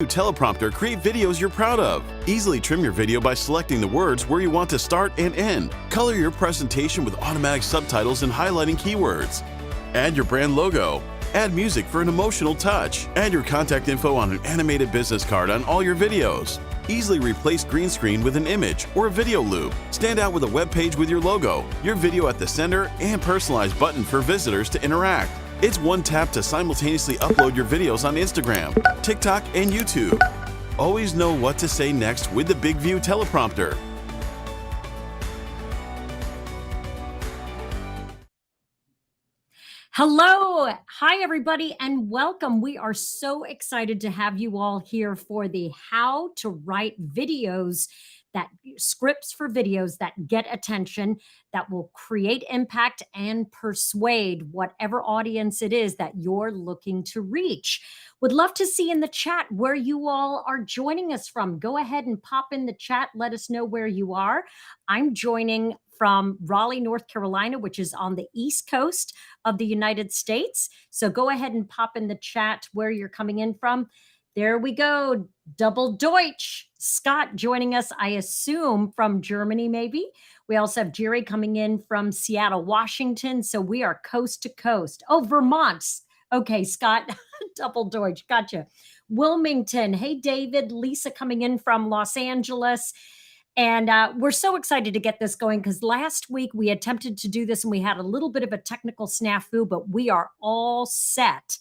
teleprompter, create videos you're proud of. Easily trim your video by selecting the words where you want to start and end. Color your presentation with automatic subtitles and highlighting keywords. Add your brand logo. Add music for an emotional touch. Add your contact info on an animated business card on all your videos. Easily replace green screen with an image or a video loop. Stand out with a web page with your logo, your video at the center, and personalized button for visitors to interact. It's one tap to simultaneously upload your videos on Instagram, TikTok, and YouTube. Always know what to say next with the Big View teleprompter. Hello. Hi, everybody, and welcome. We are so excited to have you all here for the How to Write Videos, that scripts for videos that get attention, that will create impact and persuade whatever audience it is that you're looking to reach. Would love to see in the chat where you all are joining us from. Go ahead and pop in the chat. Let us know where you are. I'm joining from Raleigh, North Carolina, which is on the East Coast of the United States. So go ahead and pop in the chat where you're coming in from. There we go. Double Deutsch. Scott joining us, I assume, from Germany, maybe. We also have Jerry coming in from Seattle, Washington. So we are coast to coast. Oh, Vermont. Okay, Scott, double Deutsch. Gotcha. Wilmington. Hey, David. Lisa coming in from Los Angeles. And we're so excited to get this going because last week we attempted to do this and we had a little bit of a technical snafu, but we are all set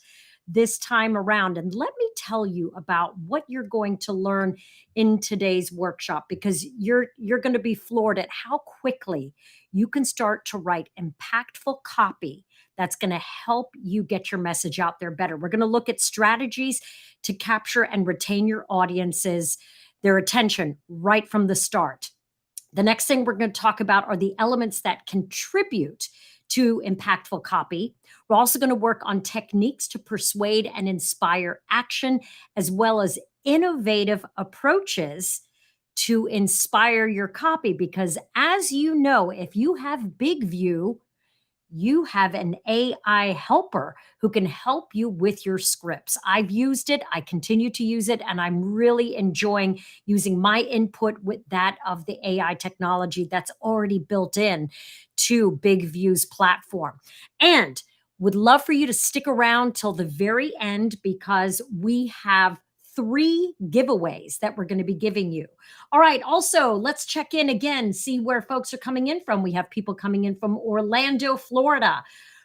this time around. And let me tell you about what you're going to learn in today's workshop, because you're going to be floored at how quickly you can start to write impactful copy that's going to help you get your message out there better. We're going to look at strategies to capture and retain your audience's their attention right from the start. The next thing we're going to talk about are the elements that contribute to impactful copy. We're also going to work on techniques to persuade and inspire action, as well as innovative approaches to inspire your copy. Because as you know, if you have Big View, you have an AI helper who can help you with your scripts. I've used it, I continue to use it, and I'm really enjoying using my input with that of the AI technology that's already built in to Big View's platform. And would love for you to stick around till the very end, because we have 3 giveaways that we're going to be giving you. All right. Also, let's check in again, see where folks are coming in from. We have people coming in from Orlando, Florida,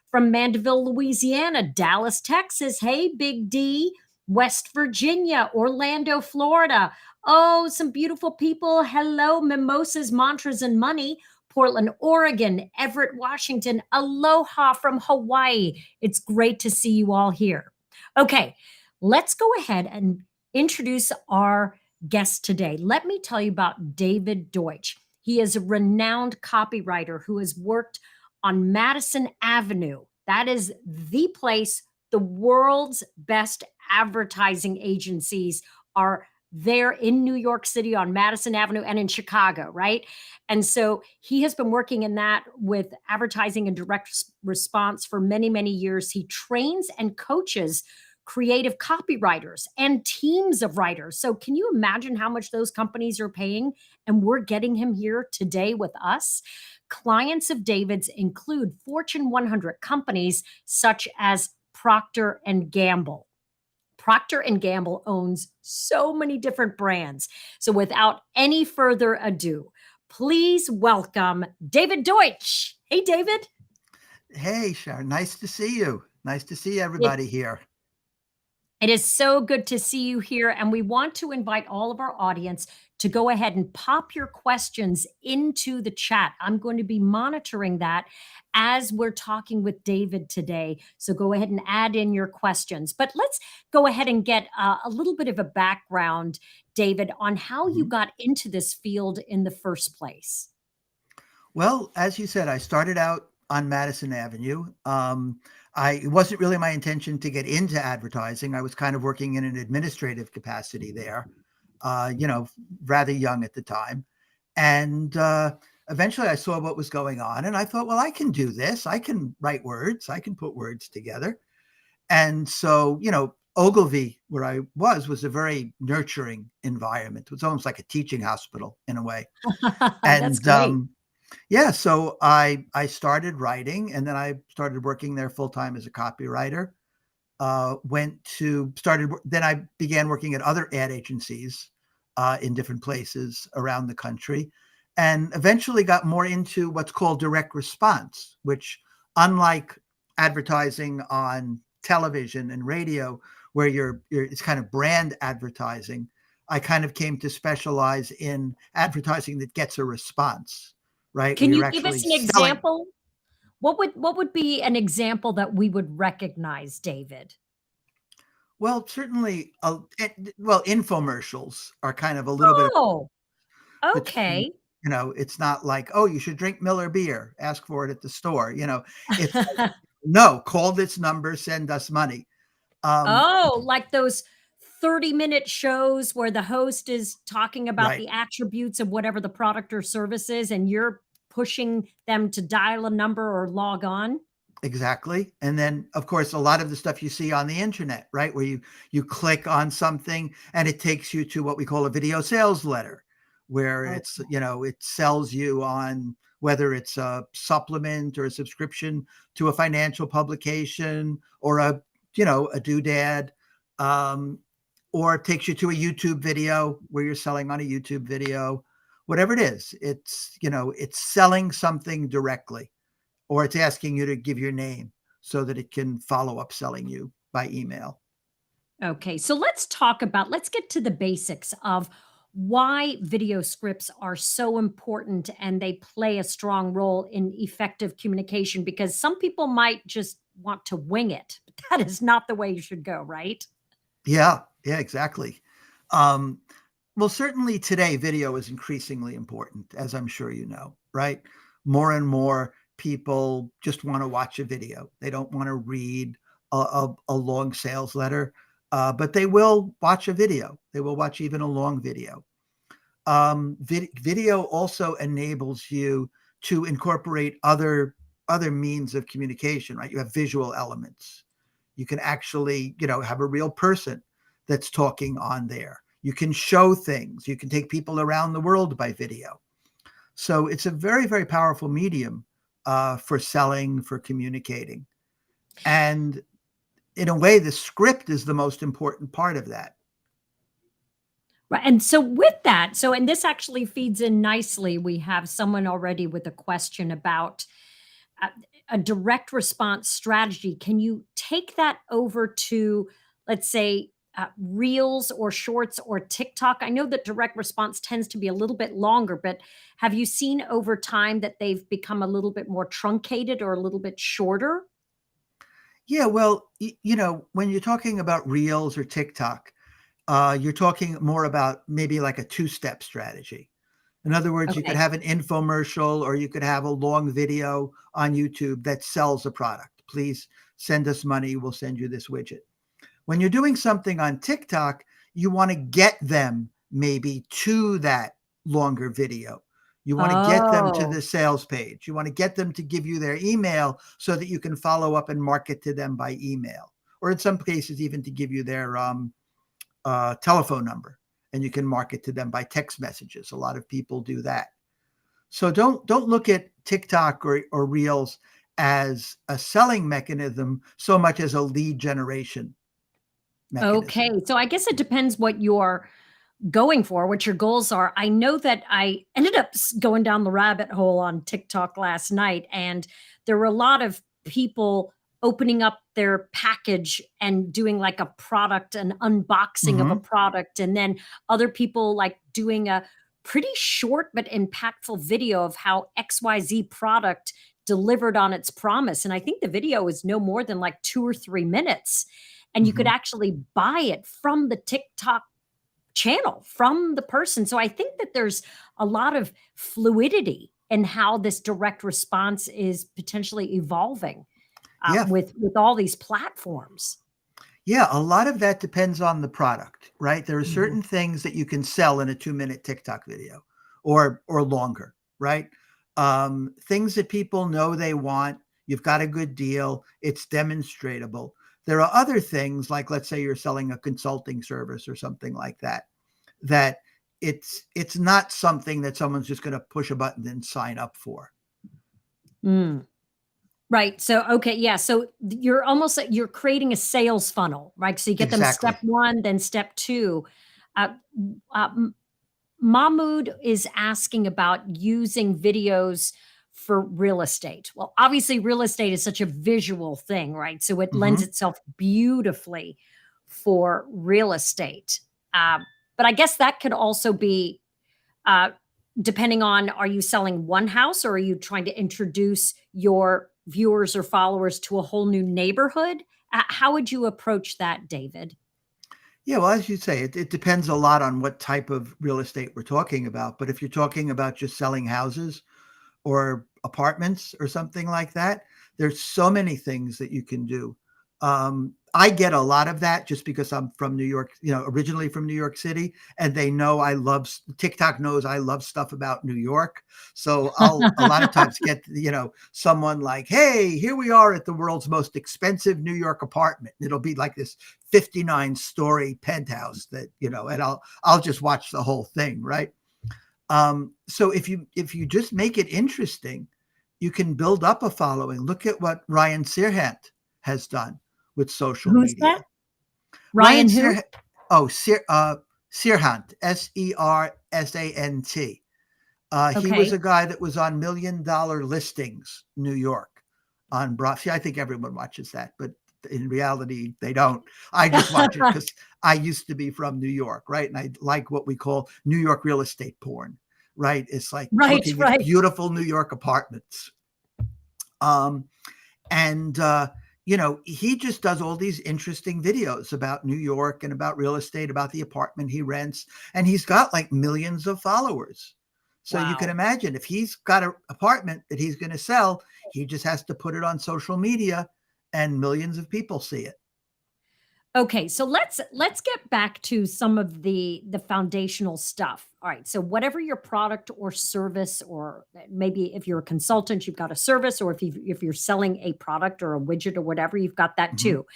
from Mandeville, Louisiana, Dallas, Texas. Hey, Big D, West Virginia, Orlando, Florida. Oh, some beautiful people. Hello, Mimosas, Mantras, and Money. Portland, Oregon, Everett, Washington. Aloha from Hawaii. It's great to see you all here. Okay, let's go ahead and introduce our guest today. Let me tell you about David Deutsch. He is a renowned copywriter who has worked on Madison Avenue. That is the place. The world's best advertising agencies are there in New York City on Madison Avenue and in Chicago, right? And so he has been working in that with advertising and direct response for many, many years. He trains and coaches creative copywriters and teams of writers. So can you imagine how much those companies are paying? And we're getting him here today with us. Clients of David's include Fortune 100 companies such as Procter and Gamble. Procter and Gamble owns so many different brands. So without any further ado, please welcome David Deutsch. Hey, David. Hey, Sharon. Nice to see you. Nice to see everybody here. It is so good to see you here. And we want to invite all of our audience to go ahead and pop your questions into the chat. I'm going to be monitoring that as we're talking with David today. So go ahead and add in your questions. But let's go ahead and get a little bit of a background, David, on how you got into this field in the first place. Well, as you said, I started out on Madison Avenue. It wasn't really my intention to get into advertising. I was kind of working in an administrative capacity there, rather young at the time. And eventually I saw what was going on and I thought, well, I can do this. I can write words. I can put words together. And so, Ogilvy, where I was a very nurturing environment. It was almost like a teaching hospital in a way. That's And great. yeah, so I started writing, and then I started working there full time as a copywriter. Then I began working at other ad agencies in different places around the country, and eventually got more into what's called direct response, which, unlike advertising on television and radio, where it's kind of brand advertising, I kind of came to specialize in advertising that gets a response, right? Where Can you're you give actually us an selling. example? What would be an example that we would recognize, David? Well, certainly, well, infomercials are kind of a little bit Oh, between, okay. it's not like, "Oh, you should drink Miller beer, ask for it at the store," it's like, "No, call this number, send us money." Um, Oh, like those 30-minute shows where the host is talking about right, the attributes of whatever the product or service is, and you're pushing them to dial a number or log on? exactly, and then, of course, a lot of the stuff you see on the internet, right, where you click on something and it takes you to what we call a video sales letter, where Oh, it sells you on whether it's a supplement or a subscription to a financial publication or a doodad, um, or it takes you to a YouTube video where you're selling on a YouTube video. Whatever it is, it's selling something directly, or it's asking you to give your name so that it can follow up selling you by email. okay. So let's get to the basics of why video scripts are so important and they play a strong role in effective communication, because some people might just want to wing it. But that is not the way you should go, right? Yeah, yeah, exactly. Um, well, certainly today, video is increasingly important, as I'm sure you know, right? More and more people just want to watch a video. They don't want to read a long sales letter, but they will watch a video. They will watch even a long video. Video also enables you to incorporate other means of communication, right? You have visual elements. You can actually, have a real person that's talking on there. You can show things. You can take people around the world by video. So it's a very, very powerful medium for selling, for communicating. And in a way, the script is the most important part of that. Right. And so with that, and this actually feeds in nicely. We have someone already with a question about a, a direct response strategy. Can you take that over to, let's say, Reels or Shorts or TikTok? I know that direct response tends to be a little bit longer, but have you seen over time that they've become a little bit more truncated or a little bit shorter? Yeah, well, when you're talking about Reels or TikTok, you're talking more about maybe like a two-step strategy. In other words, you could Okay. have an infomercial or you could have a long video on YouTube that sells a product. Please send us money. We'll send you this widget. When you're doing something on TikTok, you want to get them maybe to that longer video. You want to get them to Oh, the sales page. You want to get them to give you their email so that you can follow up and market to them by email, or in some cases, even to give you their telephone number, and you can market to them by text messages. A lot of people do that. So don't look at TikTok or Reels as a selling mechanism so much as a lead generation okay. mechanism. So I guess it depends what you're going for, what your goals are. I know that I ended up going down the rabbit hole on TikTok last night, and there were a lot of people opening up their package and doing like a product, an unboxing of a Hmm. product, and then other people like doing a pretty short but impactful video of how XYZ product delivered on its promise. And I think the video is no more than like 2 or 3 minutes. And you could Hmm. actually buy it from the TikTok channel, from the person. So I think that there's a lot of fluidity in how this direct response is potentially evolving Yeah, with all these platforms. yeah. A lot of that depends on the product, right? There are Mhm. certain things that you can sell in a 2-minute TikTok video, or longer, right? Things that people know they want. You've got a good deal. It's demonstratable. There are other things like, let's say you're selling a consulting service or something like that, that it's not something that someone's just going to push a button and sign up for. Mm. Right. So, okay. Yeah. So you're almost like you're creating a sales funnel, right? So you get them step Exactly. one, then step two. Uh, uh, Mahmoud is asking about using videos for real estate. Well, obviously, real estate is such a visual thing, right? So it lends Hmm. itself beautifully for real estate. Uh, but I guess that could also be uh, depending on, are you selling one house or are you trying to introduce your viewers or followers to a whole new neighborhood? How would you approach that, David? Yeah, well, as you say, it depends a lot on what type of real estate we're talking about. But if you're talking about just selling houses or apartments or something like that, there's so many things that you can do. I get a lot of that just because I'm from New York, originally from New York City, and they know TikTok knows I love stuff about New York. So I'll a lot of times get, someone like, hey, here we are at the world's most expensive New York apartment. It'll be like this 59-story penthouse that, and I'll just watch the whole thing, right? So if you just make it interesting, you can build up a following. Look at what Ryan Serhant has done with social Who's that? media. Ryan Ryan who? Serhant, Serhant, Sersant. He was Okay. a guy that was on $1 Million Listings, New York, on Broad. See, I think everyone watches that, but in reality, they don't. I just watch it because I used to be from New York, right? And I like what we call New York real estate porn, right? It's like Right, looking at right. beautiful New York apartments. And he just does all these interesting videos about New York and about real estate, about the apartment he rents, and he's got like millions of followers. So you can Wow. imagine if he's got an apartment that he's going to sell, he just has to put it on social media and millions of people see it. Okay, so let's get back to some of the foundational stuff. All right, so whatever your product or service, or maybe if you're a consultant, you've got a service, or if you're selling a product or a widget or whatever, you've got that Mhm. too.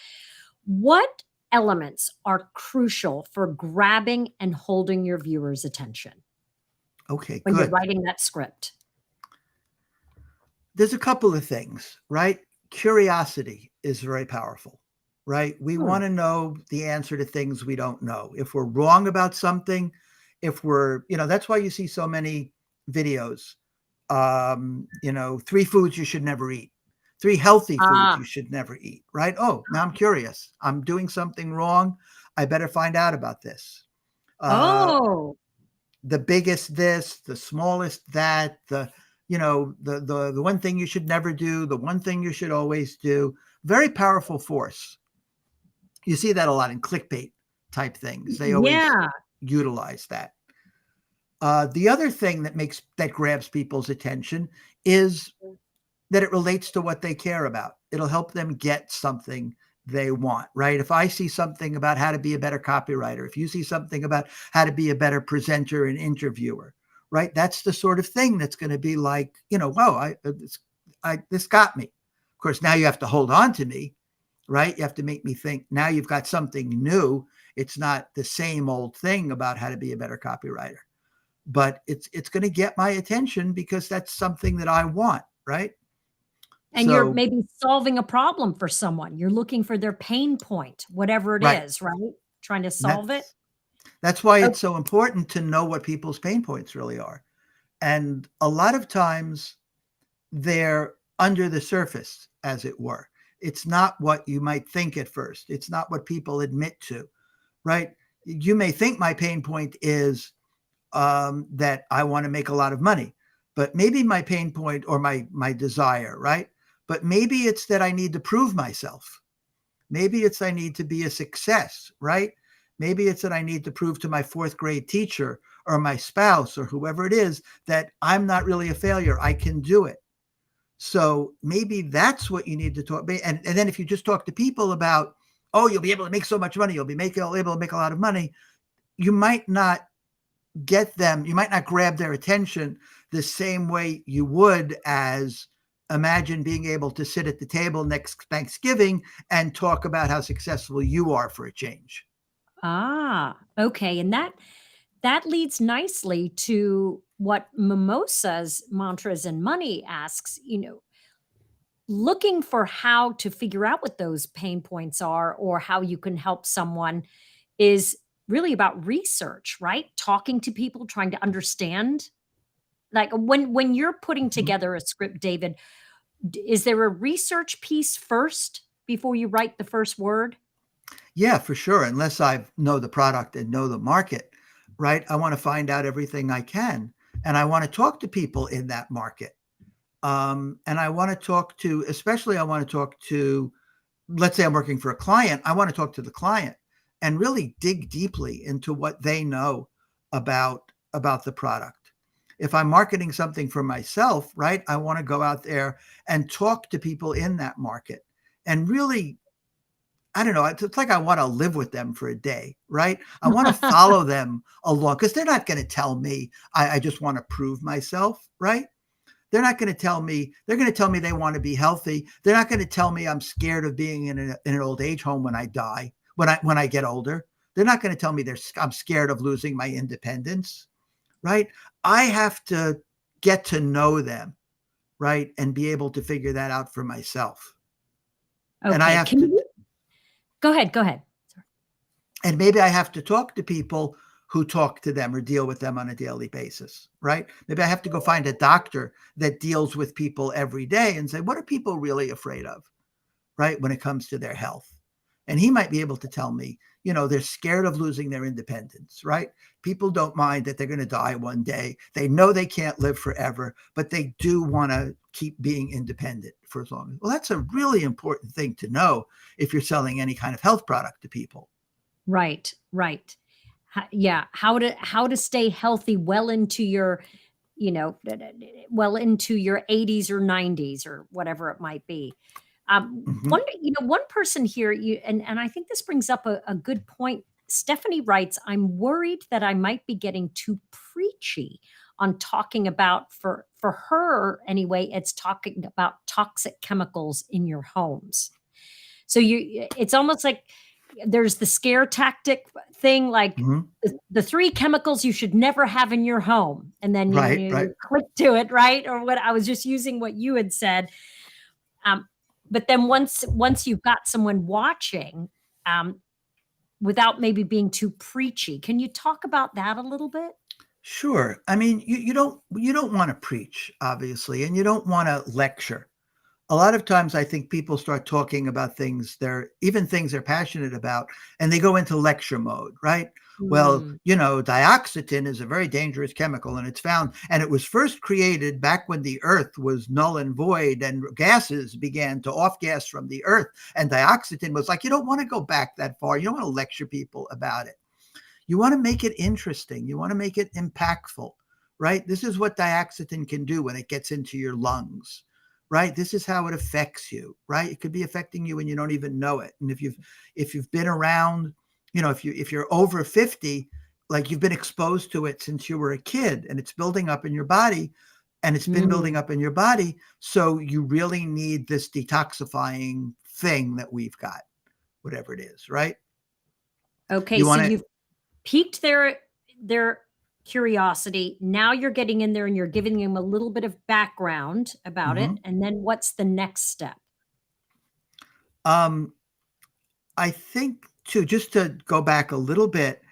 What elements are crucial for grabbing and holding your viewers' attention Okay, when you're good. writing that script? There's a couple of things, right? Curiosity is very powerful, right? We Hmm. want to know the answer to things we don't know. If we're wrong about something, if we're, that's why you see so many videos. 3 foods you should never eat, 3 healthy foods Ah, you should never eat, right? Oh, now I'm curious. I'm doing something wrong. I better find out about this. Uh, oh, the biggest this, the smallest that, the one thing you should never do, the one thing you should always do. Very powerful force. You see that a lot in clickbait type things. They always yeah. utilize that. The other thing that grabs people's attention is that it relates to what they care about. It'll help them get something they want, right? If I see something about how to be a better copywriter, if you see something about how to be a better presenter and interviewer, right? That's the sort of thing that's going to be like, whoa, this got me. Of course, now you have to hold on to me, right? You have to make me think. Now you've got something new. It's not the same old thing about how to be a better copywriter, but it's going to get my attention because that's something that I want, right? And you're So, maybe solving a problem for someone. You're looking for their pain point, whatever it right. is, right? Trying to And solve it. that's why Oh, it's so important to know what people's pain points really are. And a lot of times they're under the surface, as it were. It's not what you might think at first. It's not what people admit to, right? You may think my pain point is that I want to make a lot of money, but maybe my pain point or my desire, right? But maybe it's that I need to prove myself. Maybe it's I need to be a success, right? Maybe it's that I need to prove to my fourth grade teacher or my spouse or whoever it is that I'm not really a failure. I can do it. So maybe that's what you need to talk. And then if you just talk to people about, oh, you'll be able to make so much money, you'll be able to make a lot of money, you might not get them, you might not grab their attention the same way you would as imagine being able to sit at the table next Thanksgiving and talk about how successful you are for a change. Ah, okay. And that leads nicely to what Mimosa's Mantras and Money asks, looking for how to figure out what those pain points are or how you can help someone is really about research, right? Talking to people, trying to understand. Like when you're putting Mhm. together a script, David, is there a research piece first before you write the first word? Yeah, for sure. Unless I know the product and know the market, right? I want to find out everything I can. And I want to talk to people in that market. And I want to talk to, especially, I want to talk to, let's say I'm working for a client, I want to talk to the client and really dig deeply into what they know about the product. If I'm marketing something for myself, right, I want to go out there and talk to people in that market and really, I don't know, it's like I want to live with them for a day, right? I want to follow them along because they're not going to tell me I just want to prove myself, right? They're not going to tell me, they're going to tell me they want to be healthy. They're not going to tell me I'm scared of being in an old age home when I die, when I get older. They're not going to tell me I'm scared of losing my independence, right? I have to get to know them, right? And be able to figure that out for myself. And I Okay. have Can to, you go ahead? Go ahead. and maybe I have to talk to people who talk to them or deal with them on a daily basis, right? Maybe I have to go find a doctor that deals with people every day and say, what are people really afraid of, right? When it comes to their health. And he might be able to tell me, they're scared of losing their independence, right? People don't mind that they're going to die one day. They know they can't live forever, but they do want to keep being independent for as long as. Well, that's a really important thing to know if you're selling any kind of health product to people. Right, right. Yeah, how to stay healthy well into your, well into your 80s or 90s or whatever it might be. Mhm. One person here, and I think this brings up a good point. Stephanie writes, "I'm worried that I might be getting too preachy on talking about for her anyway. It's talking about toxic chemicals in your homes." So it's almost like there's the scare tactic thing, like Mhm. the 3 chemicals you should never have in your home, and then Right, right. you click to it, right? Or what I was just using what you had said. Um, but then once you've got someone watching, um, without maybe being too preachy, can you talk about that a little bit? Sure. I mean, you don't want to preach, obviously, and you don't want to lecture. A lot of times I think people start talking about things they're passionate about, and they go into lecture mode, right? Well, Mm, dioxetin is a very dangerous chemical and and it was first created back when the earth was null and void and gases began to off gas from the earth. And dioxetin was like, you don't want to go back that far. You don't want to lecture people about it. You want to make it interesting. You want to make it impactful, right? This is what dioxetin can do when it gets into your lungs, right? This is how it affects you, right? It could be affecting you and you don't even know it. And if you've been around, if you're over 50, like you've been exposed to it since you were a kid and it's building up in your body and it's been building mm. up in your body. So you really need this detoxifying thing that we've got, whatever it is, right? Okay, You so want to, you've piqued their curiosity. Now you're getting in there and you're giving them a little bit of background about it, mhm. and then what's the next step? um, I think too, just to go back a little bit,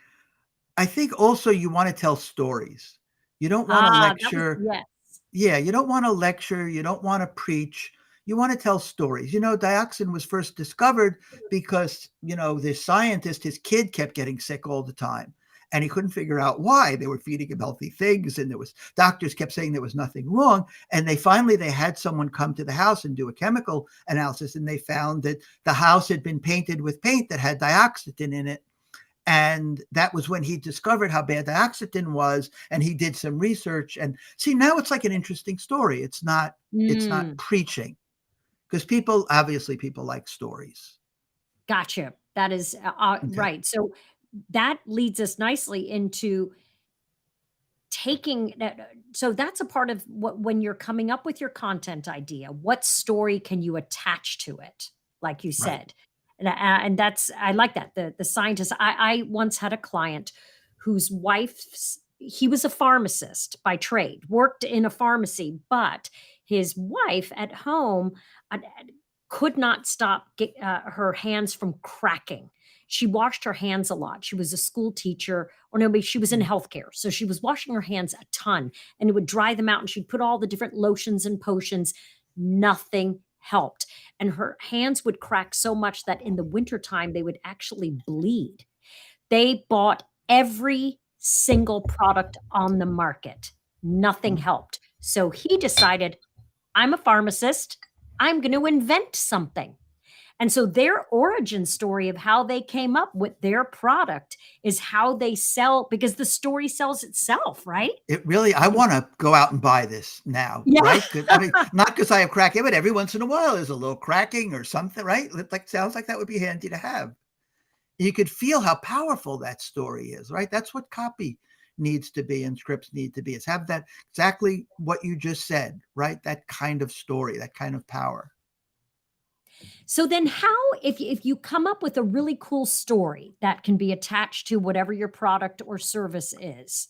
I think also you want to tell stories. You don't want to That was lecture. yes. Yeah, you don't want to lecture. You don't want to preach. You want to tell stories. Dioxin was first discovered because, this scientist, his kid kept getting sick all the time. And he couldn't figure out why. They were feeding him healthy things, and doctors kept saying there was nothing wrong. And they had someone come to the house and do a chemical analysis, and they found that the house had been painted with paint that had dioxin in it. And that was when he discovered how bad dioxin was, and he did some research. And see, now it's like an interesting story. It's not Mm, preaching because people like stories. gotcha. That is, Okay. right. So that leads us nicely into taking that, so that's a part of what, when you're coming up with your content idea, what story can you attach to it, like you Right. said. And that's, I like that, the scientist. I once had a client whose wife's, he was a pharmacist by trade, worked in a pharmacy, but his wife at home uh, could not stop her hands from cracking. She washed her hands a lot. She was a school teacher, or no, but she was in Mm. healthcare. So she was washing her hands a ton, and it would dry them out. And she'd put all the different lotions and potions. Nothing helped. And her hands would crack so much that in the wintertime, they would actually bleed. They bought every single product on the market. Nothing Mm. helped. So he decided, I'm a pharmacist. I'm going to invent something. And so their origin story of how they came up with their product is how they sell, because the story sells itself, right? It really, I want to go out and buy this now, Yeah. right? 'Cause, I mean, not because I have cracking, but every once in a while there's a little cracking or something, right? Like, sounds like that would be handy to have. You could feel how powerful that story is, right? That's what copy needs to be and scripts need to be, is have that exactly what you just said, right? That kind of story, that kind of power. So then how, if you come up with a really cool story that can be attached to whatever your product or service is,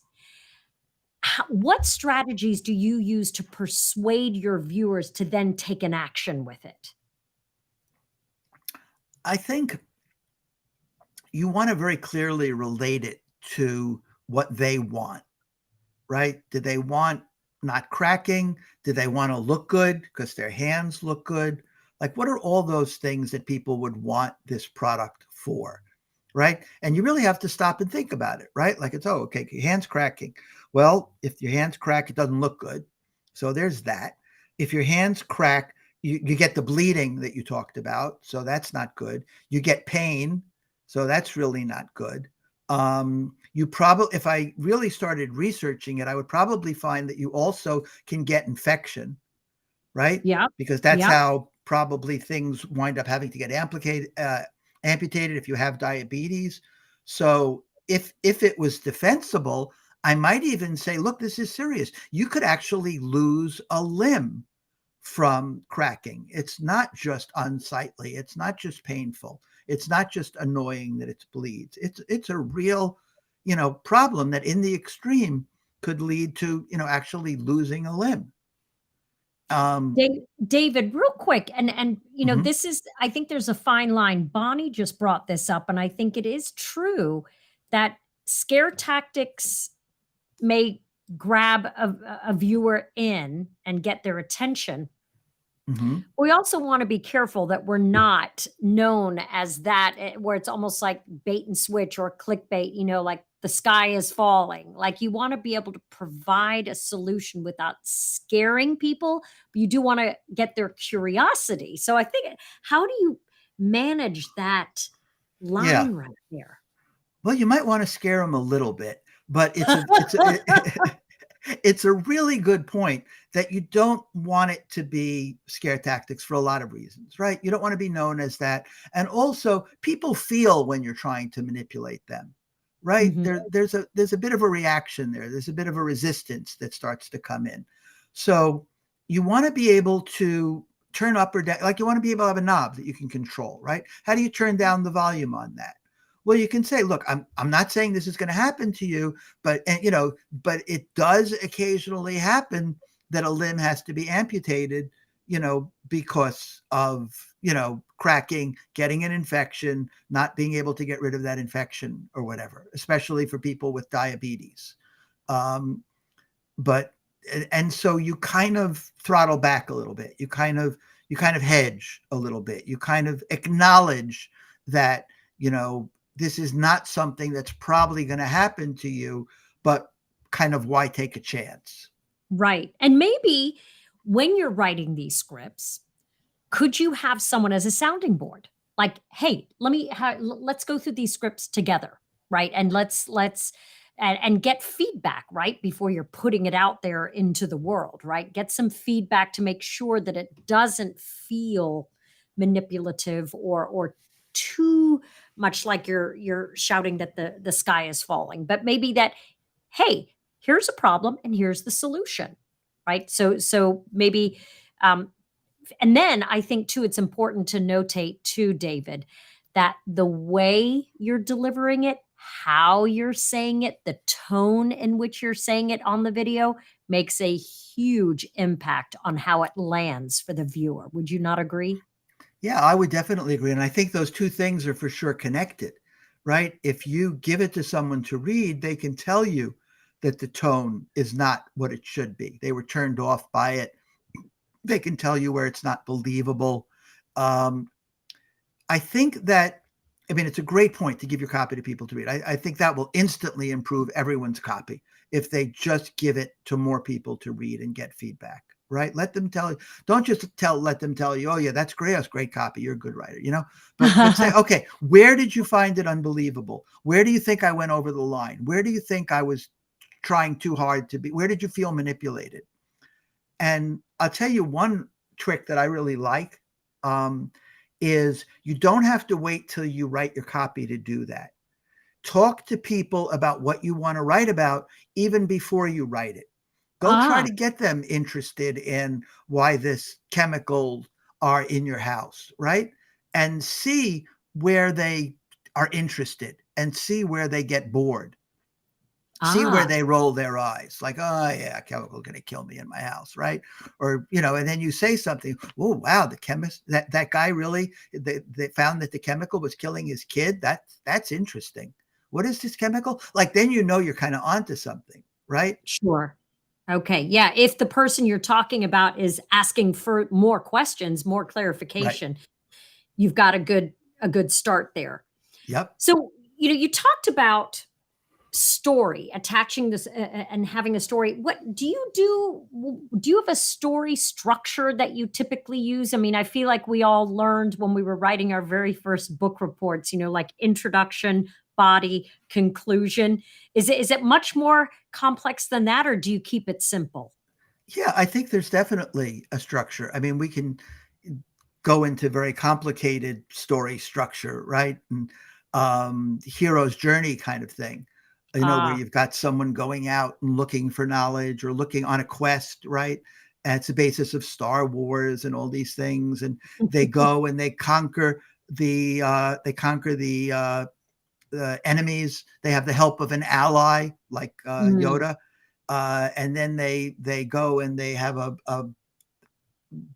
what strategies do you use to persuade your viewers to then take an action with it? I think you want to very clearly relate it to what they want, right? Do they want not cracking? Do they want to look good because their hands look good? Like, what are all those things that people would want this product for, right? And you really have to stop and think about it, right? Like, it's, oh, okay, your hand's cracking. Well, if your hands crack, it doesn't look good. So there's that. If your hands crack, you get the bleeding that you talked about. So that's not good. You get pain. So that's really not good. You probably, if I really started researching it, I would probably find that you also can get infection, right? Yep. Because that's Yep. how probably things wind up having to get amputated if you have diabetes. So if it was defensible, I might even say, look, this is serious. You could actually lose a limb from cracking. It's not just unsightly. It's not just painful. It's not just annoying that it bleeds. It's a real, problem that in the extreme could lead to, actually losing a limb. David, real quick, and Mhm. this is, I think there's a fine line. Bonnie just brought this up, and I think it is true that scare tactics may grab a viewer in and get their attention. Mhm. We also want to be careful that we're not known as that, where it's almost like bait and switch or clickbait, like the sky is falling. Like, you want to be able to provide a solution without scaring people, but you do want to get their curiosity. So I think, how do you manage that Yeah. line right there? Well, you might want to scare them a little bit, but it's a really good point that you don't want it to be scare tactics for a lot of reasons, right? You don't want to be known as that. And also, people feel when you're trying to manipulate them, right? Mhm. There's a bit of a reaction there. There's a bit of a resistance that starts to come in. So you want to be able to turn up or down, like you want to be able to have a knob that you can control, right? How do you turn down the volume on that? Well, you can say, look, I'm not saying this is going to happen to you, but but it does occasionally happen that a limb has to be amputated, because of, cracking, getting an infection, not being able to get rid of that infection or whatever, especially for people with diabetes. Um, but and so you kind of throttle back a little bit. You kind of hedge a little bit. You kind of acknowledge that, this is not something that's probably going to happen to you, but kind of why take a chance? Right. And maybe when you're writing these scripts, could you have someone as a sounding board? Like, hey, let's go through these scripts together, right? And let's and get feedback, right? Before you're putting it out there into the world, right? Get some feedback to make sure that it doesn't feel manipulative or too much like you're shouting that the sky is falling. But maybe that, hey, here's a problem and here's the solution, right? So maybe, and then I think too, it's important to notate too, David, that the way you're delivering it, how you're saying it, the tone in which you're saying it on the video makes a huge impact on how it lands for the viewer. Would you not agree? Yeah, I would definitely agree. And I think those two things are for sure connected, right? If you give it to someone to read, they can tell you that the tone is not what it should be. They were turned off by it. They can tell you where it's not believable. I think that, I mean, it's a great point to give your copy to people to read. I think that will instantly improve everyone's copy if they just give it to more people to read and get feedback, right? Let them tell you, don't just let them tell you, oh yeah, that's great. That's great copy. You're a good writer, you know, but say, okay, where did you find it unbelievable? Where do you think I went over the line? Where do you think I was trying too hard to be? Where did you feel manipulated? And I'll tell you one trick that I really like, is you don't have to wait till you write your copy to do that. Talk to people about what you want to write about even before you write it. Go try to get them interested in why this chemical are in your house, right? And see where they are interested and see where they get bored. See where they roll their eyes, like, oh yeah, chemical going to kill me in my house, right? Or, you know, and then you say something, oh wow, the chemist, that guy really, they found that the chemical was killing his kid. That's interesting. What is this chemical? Like, then you know you're kind of onto something, right? Sure. Okay. Yeah. If the person you're talking about is asking for more questions, more clarification, you've got a good start there. Yep. So, you know, you talked about story, attaching this and having a story. What do you do? Do you have a story structure that you typically use? I mean, I feel like we all learned when we were writing our very first book reports, you know, like introduction, body, conclusion. Is it much more complex than that, or do you keep it simple? Yeah, I think there's definitely a structure. I mean, we can go into very complicated story structure, right? And hero's journey kind of thing, you know, where you've got someone going out and looking for knowledge or looking on a quest, right? And it's the basis of Star Wars and all these things. And they go and they conquer the enemies. They have the help of an ally like Yoda. And then they go and they have a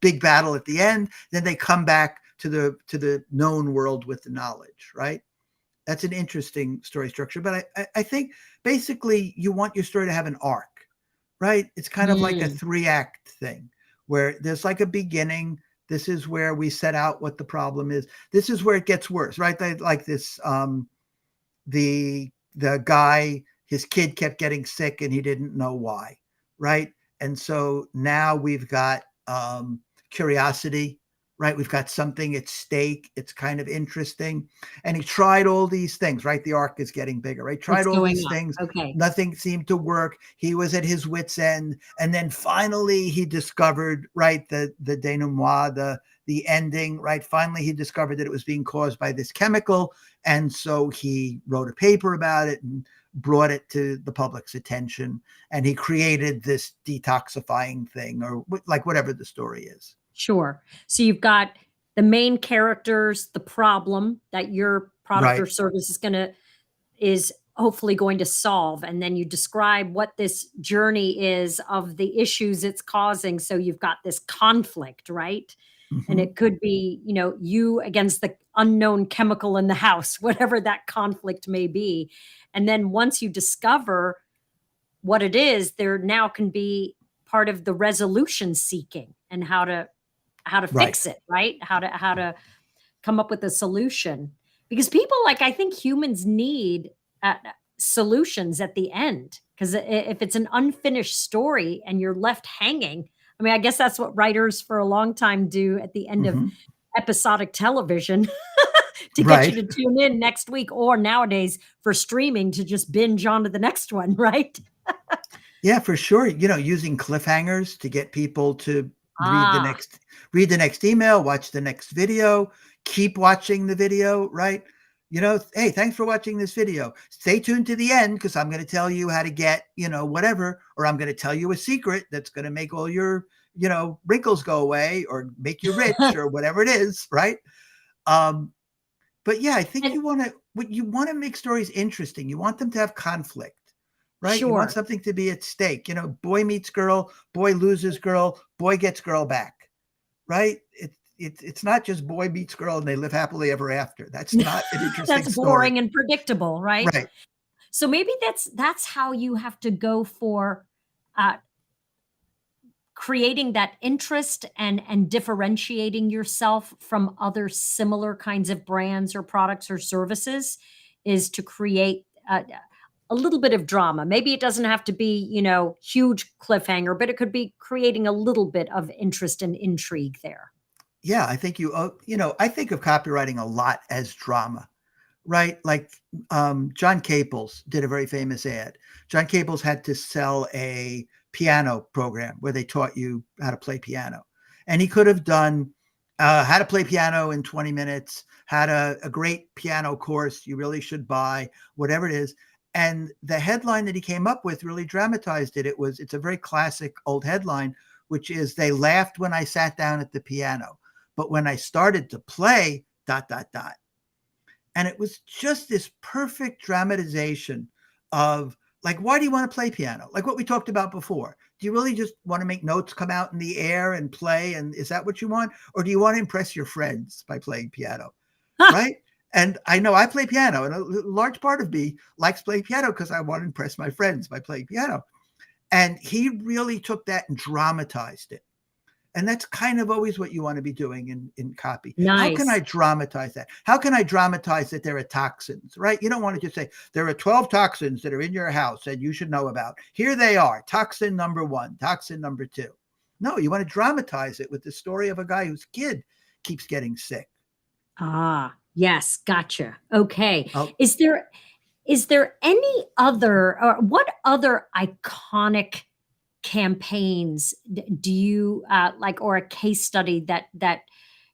big battle at the end. Then they come back to the known world with the knowledge, right? That's an interesting story structure. But I think basically you want your story to have an arc, right? It's kind of like a 3-act thing where there's like a beginning. This is where we set out what the problem is. This is where it gets worse, right? Like this, the guy, his kid kept getting sick and he didn't know why, right? And so now we've got curiosity, right? We've got something at stake. It's kind of interesting. And he tried all these things, right? The arc is getting bigger, right? Tried all these things. Okay. Nothing seemed to work. He was at his wit's end. And then finally he discovered, right, the denouement, the ending, right? Finally he discovered that it was being caused by this chemical. And so he wrote a paper about it and brought it to the public's attention. And he created this detoxifying thing, or like whatever the story is. Sure. So you've got the main characters, the problem that your product or service is hopefully going to solve. And then you describe what this journey is of the issues it's causing. So you've got this conflict, right? And it could be, you know, you against the unknown chemical in the house, whatever that conflict may be. And then once you discover what it is, there now can be part of the resolution seeking and how to fix it, right? How to come up with a solution. Because people, like, I think humans need solutions at the end. Because if it's an unfinished story and you're left hanging, I mean, I guess that's what writers for a long time do at the end of episodic television to get you to tune in next week, or nowadays for streaming to just binge on to the next one, right? Yeah, for sure. You know, using cliffhangers to get people to read the next email, watch the next video, keep watching the video, right? Hey, thanks for watching this video. Stay tuned to the end because I'm going to tell you how to get, whatever, or I'm going to tell you a secret that's going to make all your, wrinkles go away or make you rich or whatever it is, right? But yeah, I think And you want to make stories interesting. You want them to have conflict, right? You want sure. something to be at stake. Boy meets girl, boy loses girl, boy gets girl back, right? It's not just boy meets girl and they live happily ever after. That's not an interesting That's story, boring and predictable, right? right? So maybe that's how you have to go for uh, creating that interest and differentiating yourself from other similar kinds of brands or products or services is to create a little bit of drama. Maybe it doesn't have to be, huge cliffhanger, but it could be creating a little bit of interest and intrigue there. Yeah, I think I think of copywriting a lot as drama, right? Like John Caples did a very famous ad. John Caples had to sell a piano program where they taught you how to play piano. And he could have done how to play piano in 20 minutes, had a great piano course you really should buy, whatever it is. And the headline that he came up with really dramatized it. It's a very classic old headline, which is they laughed when I sat down at the piano, but when I started to play, ... And it was just this perfect dramatization of like, why do you want to play piano? Like what we talked about before. Do you really just want to make notes come out in the air and play? And is that what you want? Or do you want to impress your friends by playing piano? Right? And I know I play piano, and a large part of me likes playing piano because I want to impress my friends by playing piano. And he really took that and dramatized it. And that's kind of always what you want to be doing in copy. How can I Nice. dramatize that? How can I dramatize that there are toxins, right? You don't want to just say, there are 12 toxins that are in your house and you should know about. Here they are. Toxin number 1, toxin number 2. No, you want to dramatize it with the story of a guy whose kid keeps getting sick. Ah, yes, gotcha. Okay. Oh, Is there any other or what other iconic campaigns do you like, or a case study that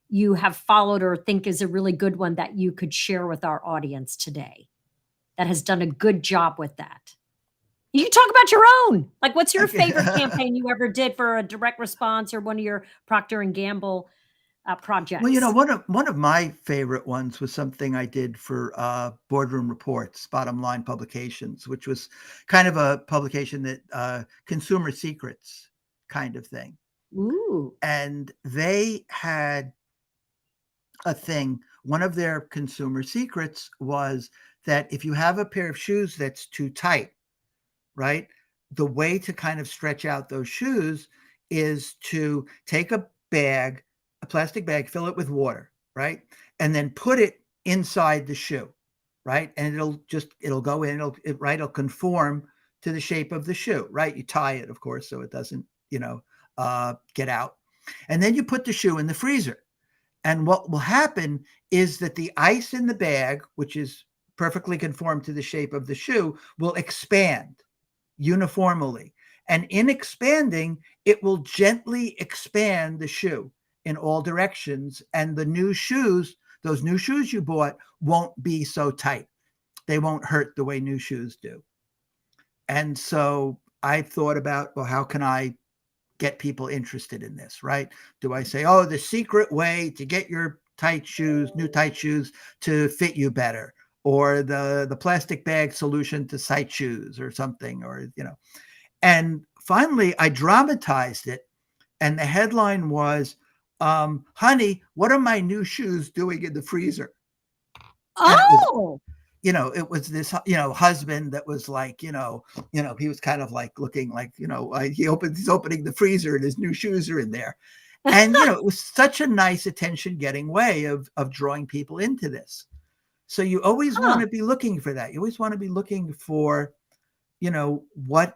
you have followed or think is a really good one that you could share with our audience today that has done a good job with that? You can talk about your own. Like, what's your favorite okay. campaign you ever did for a direct response or one of your Procter and Gamble Well, projects? one of my favorite ones was something I did for Boardroom Reports, Bottom Line Publications, which was kind of a publication that consumer secrets kind of thing. Ooh. And they had a thing. One of their consumer secrets was that if you have a pair of shoes that's too tight, right? The way to kind of stretch out those shoes is to take a bag, a plastic bag, fill it with water, right? And then put it inside the shoe, right? And it'll go in, it'll conform to the shape of the shoe, right? You tie it, of course, so it doesn't, get out. And then you put the shoe in the freezer. And what will happen is that the ice in the bag, which is perfectly conformed to the shape of the shoe, will expand uniformly. And in expanding, it will gently expand the shoe in all directions. And the new shoes, those new shoes you bought, won't be so tight. They won't hurt the way new shoes do. And so I thought about, well, how can I get people interested in this, right? Do I say, oh, the secret way to get your new tight shoes to fit you better, or the plastic bag solution to sight shoes or something, and finally I dramatized it. And the headline was, honey, what are my new shoes doing in the freezer? And Oh, it was this, husband that was like, he was kind of like looking like, he's opening the freezer and his new shoes are in there. And, it was such a nice attention getting way of drawing people into this. So you always want huh. to be looking for that. You always want to be looking for, what's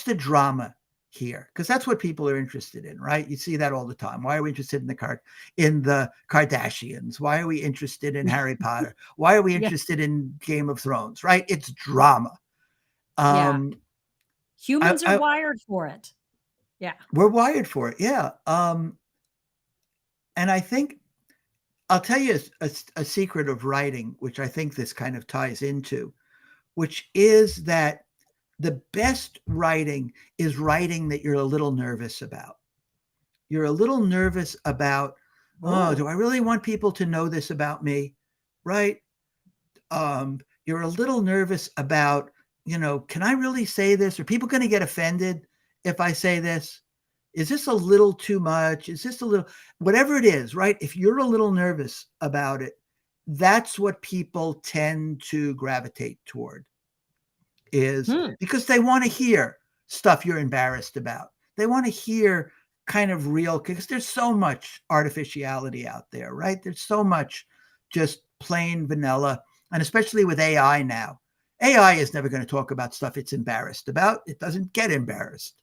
the drama here? Because that's what people are interested in, right? You see that all the time. Why are we interested in the Kardashians? Why are we interested in Harry Potter? Why are we Yeah, interested in Game of Thrones? Right? It's drama. yeah. Um, Humans are I wired for it. Yeah. We're wired for it, yeah. And I think I'll tell you a secret of writing, which I think this kind of ties into, which is that the best writing is writing that you're a little nervous about. You're a little nervous about, oh, do I really want people to know this about me? Right? You're a little nervous about, can I really say this? Are people going to get offended if I say this? Is this a little too much? Is this a little, whatever it is, right? If you're a little nervous about it, that's what people tend to gravitate toward, is because they want to hear stuff you're embarrassed about. They want to hear kind of real, because there's so much artificiality out there, right? There's so much just plain vanilla. And especially with AI now, AI is never going to talk about stuff it's embarrassed about. It doesn't get embarrassed,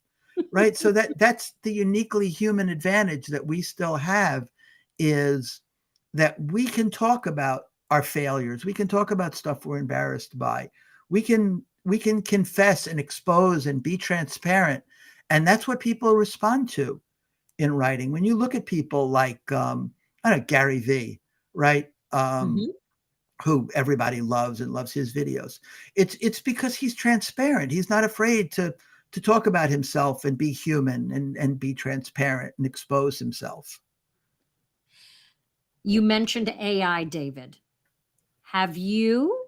right? So that's the uniquely human advantage that we still have, is that we can talk about our failures. We can talk about stuff we're embarrassed by. We can confess and expose and be transparent. And that's what people respond to in writing. When you look at people like, I don't know, Gary V, right? Who everybody loves and loves his videos. It's because he's transparent. He's not afraid to talk about himself and be human and be transparent and expose himself. You mentioned AI, David. Have you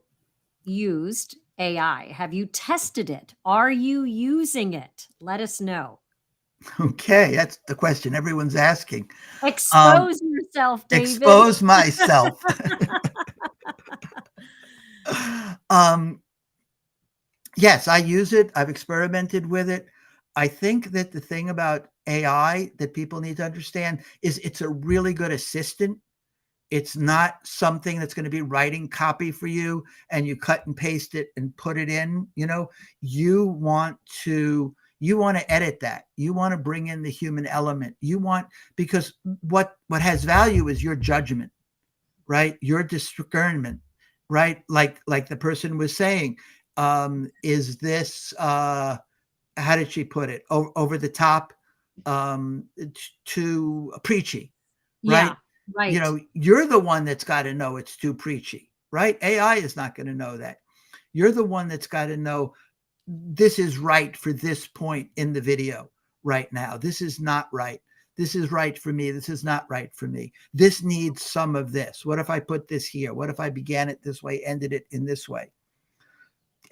used AI? Have you tested it? Are you using it? Let us know. Okay, that's the question everyone's asking. Expose yourself, David. Expose myself. Yes, I use it. I've experimented with it. I think that the thing about AI that people need to understand is it's a really good assistant. It's not something that's going to be writing copy for you and you cut and paste it and put it in. You want to edit that. You want to bring in the human element. Because what has value is your judgment, right? Your discernment, right? Like the person was saying, is this, how did she put it? Over the top, too preachy, right? Yeah, right. You're the one that's got to know it's too preachy, right? AI is not going to know that. You're the one that's got to know this is right for this point in the video right now. This is not right. This is right for me. This is not right for me. This needs some of this. What if I put this here? What if I began it this way, ended it in this way?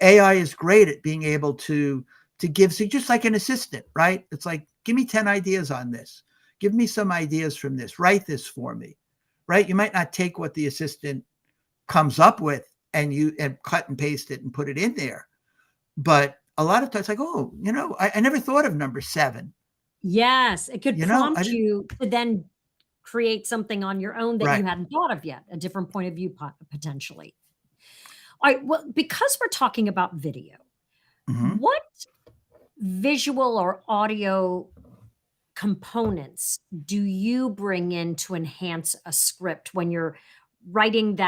AI is great at being able to give, so just like an assistant, right? It's like, give me 10 ideas on this. Give me some ideas from this. Write this for me, right? You might not take what the assistant comes up with and cut and paste it and put it in there. But a lot of times like, oh, I never thought of number 7. Yes, it could prompt you to then create something on your own that you hadn't thought of yet, a different point of view potentially. All right, well, because we're talking about video, what visual or audio components do you bring in to enhance a script when you're writing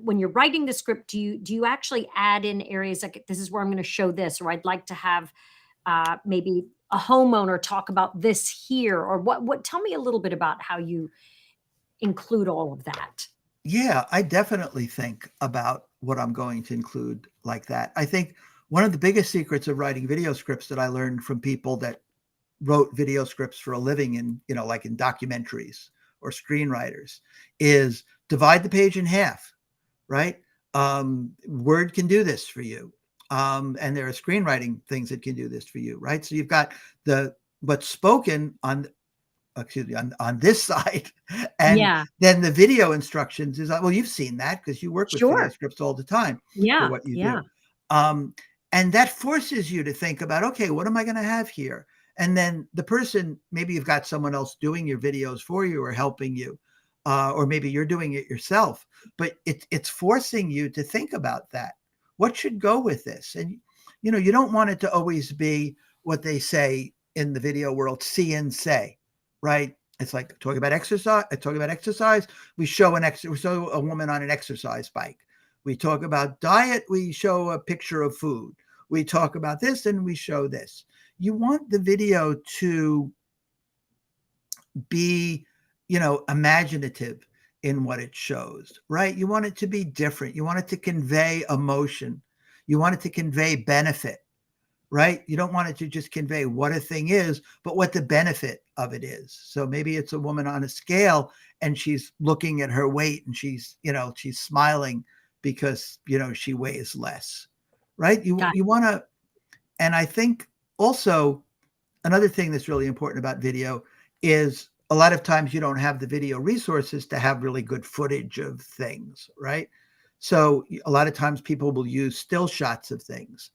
when you're writing the script? Do you actually add in areas like, this is where I'm going to show this, or I'd like to have maybe a homeowner talk about this here, or what? Tell me a little bit about how you include all of that. Yeah, I definitely think about what I'm going to include like that. I think one of the biggest secrets of writing video scripts that I learned from people that wrote video scripts for a living in, like in documentaries or screenwriters, is divide the page in half, right? Word can do this for you. And there are screenwriting things that can do this for you, right? So you've got what's spoken on this side, and then the video instructions is like, well, you've seen that because you work with video scripts all the time for what you do. And that forces you to think about, okay, what am I going to have here? And then the person, maybe you've got someone else doing your videos for you or helping you, or maybe you're doing it yourself, but it's forcing you to think about that. What should go with this? And, you don't want it to always be what they say in the video world, see and say, right? It's like talking about exercise. We show a woman on an exercise bike. We talk about diet. We show a picture of food. We talk about this and we show this. You want the video to be, imaginative in what it shows, right? You want it to be different. You want it to convey emotion. You want it to convey benefit, right? You don't want it to just convey what a thing is, but what the benefit of it is. So maybe it's a woman on a scale and she's looking at her weight and she's smiling because, she weighs less, right? You want to, and I think also another thing that's really important about video is a lot of times you don't have the video resources to have really good footage of things, right? So a lot of times people will use still shots of things.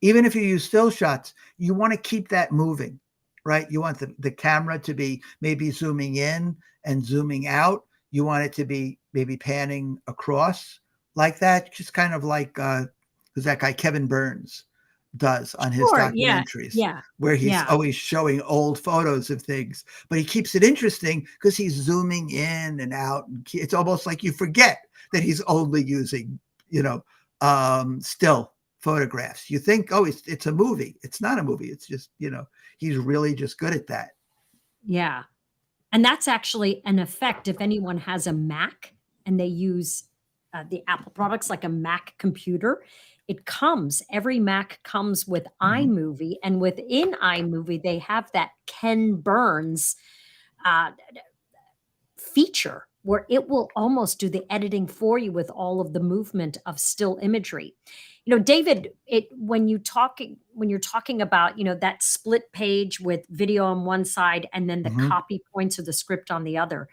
Even if you use still shots, you want to keep that moving, right? You want the camera to be maybe zooming in and zooming out. You want it to be maybe panning across like that, just kind of like who's that guy, Kevin Burns, does on his documentaries, where he's always showing old photos of things, but he keeps it interesting because he's zooming in and out. And it's almost like you forget that he's only using, still photographs. You think, oh, it's a movie. It's not a movie. It's just, he's really just good at that. Yeah. And that's actually an effect. If anyone has a Mac and they use the Apple products like a Mac computer, every Mac comes with iMovie, and within iMovie, they have that Ken Burns feature where it will almost do the editing for you with all of the movement of still imagery. David, when you're talking about, that split page with video on one side and then the copy points of the script on the other.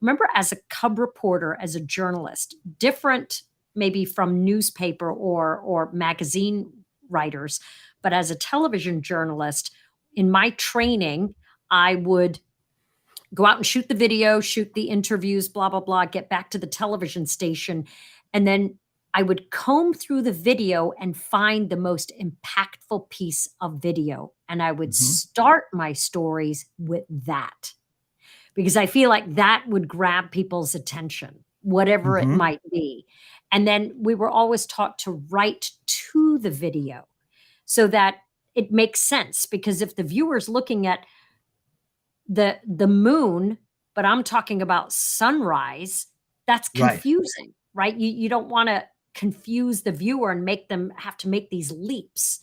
Remember, as a cub reporter, as a journalist, different maybe from newspaper or magazine writers, but as a television journalist, in my training, I would go out and shoot the video, shoot the interviews, blah, blah, blah, get back to the television station. And then I would comb through the video and find the most impactful piece of video. And I would start my stories with that, because I feel like that would grab people's attention, whatever it might be. And then we were always taught to write to the video so that it makes sense. Because if the viewer's looking at the moon, but I'm talking about sunrise, that's confusing, right? You don't want to confuse the viewer and make them have to make these leaps.